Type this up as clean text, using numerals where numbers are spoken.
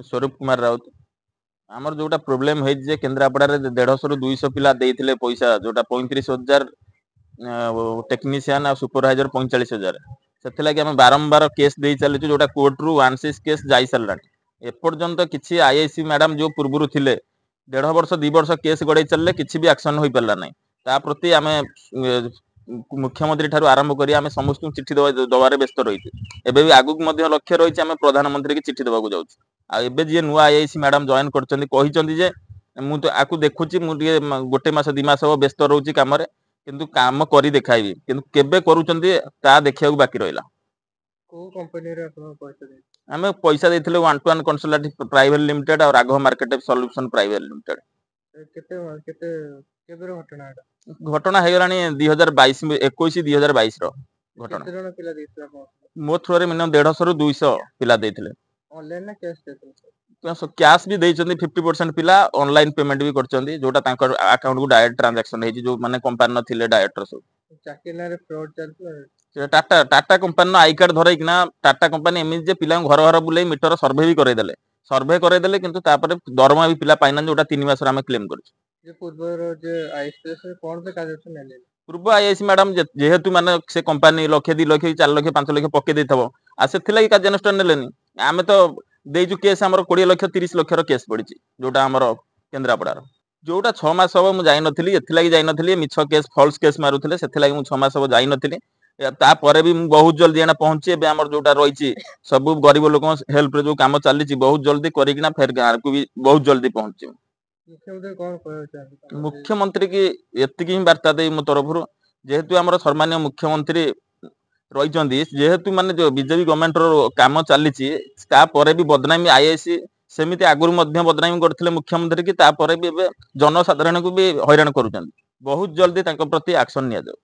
स्वरूप कुमार राउत आमर जोटा प्रोब्लेम है जे केन्द्रापड़ा 150 ରୁ 200 पिला देइथिले पैसा जोटा 35,000 टेक्नीशियन आ सुपरवाइजर 45,000 से लगे आम बारंबार केस दे चलु जोटा कोर्ट रु 1/6 केस जाई सारा एपर्यंत किसी आईआईसी मैडम जो पूर्व थिले 1.5 वर्ष 2 वर्ष केस गड़े चलले किसी भी एक्शन हो पारा ना ता प्रति आम मुख्यमंत्री ठारू आरंभ करी आम समस्त चिट्ठी दबार व्यस्त रही एबे भी आगुक मध्य लक्ष्य रही आम प्रधानमंत्री की चिट्ठी दबाक जाऊँ आबे जी नुआ आईआईसी मैडम जॉइन कर मु तो आकु देखुची मुझे गोटे मास 2 मास व्यस्त रोची काम किंतु काम करी देखाइबी किंतु केबे करूचंदी ता देखिया बाकी रहिला को कंपनी रे अपन पैसा दे आमे पैसा देथिले 1-to-1 कंसल्टेंट प्राइवेट लिमिटेड और Raghav market solution private limited केते केते केबेर घटना घटना हे गलानी 2022 21 2022 रो घटना केते जण पिला देथिले अपन मो थ्रो रे मिनिमम 150 ରୁ 200 पिला देथिले ऑनलाइन ना कैश देथिले कैश भी देइचंदी 50% पिला ऑनलाइन पेमेंट भी करचंदी जोटा तांकर अकाउंट को डायरेक्ट ट्रांजैक्शन हे जो माने कंपनी न थिले डायरेक्टर सब चाकिना रे फ्रॉड चलतो टाटा कंपनी आई कार्ड धरई कि टाटा कंपनी एमि जे पिला घर घर बुले मीटर सर्वे भी करे देले किंतु तापर दरमा भी पिला पाइना जोटा 3 मास रे हम क्लेम करछ जे पूर्व जे आईएसएस कोन पे काज नेले पूर्व आईएएस मैडम जेहेतु माने से कंपनी लक्ष 2 लक्ष 4 लक्ष 5 लक्ष पके देथबो आ सेथिला कि कार्यानुष्ठान नेलेनी आमे तो देजु केस हमर 20 लक्ष 30 लक्ष रो केस पड़िछि जोटा हमर केन्द्रापड़ार जोटा 6 मास हो मु जाई नथिली एथिला कि जाई नथिली मिछ केस फॉल्स केस मारुथिले सेथिला कि मु 6 मास हो जाई नथिली ता परे भी बहुत जल्दी एना पहुंची एबे हमर जोटा रहिछि सब गरीब लोक हेल्प रे जो काम चली बहुत जल्दी करिकिना फेर गार को भी बहुत जल्दी पहुंची मुख्यमंत्री कौन कहै मुख्यमंत्री की एतिकी ही वार्ता दे मो तरफ जेहेतु आम सम्मान्य मुख्यमंत्री रही जेहेतु माने जो बीजेपी गवर्नमेंट रो काम चली भी बदनामी आईआईसी सेमिति आगुर मध्य बदनामी करथिले मुख्यमंत्री की तापर भी जनसाधारण को भी हैरान करूछन बहुत जल्दी तांको प्रति एक्शन निया जाऊ।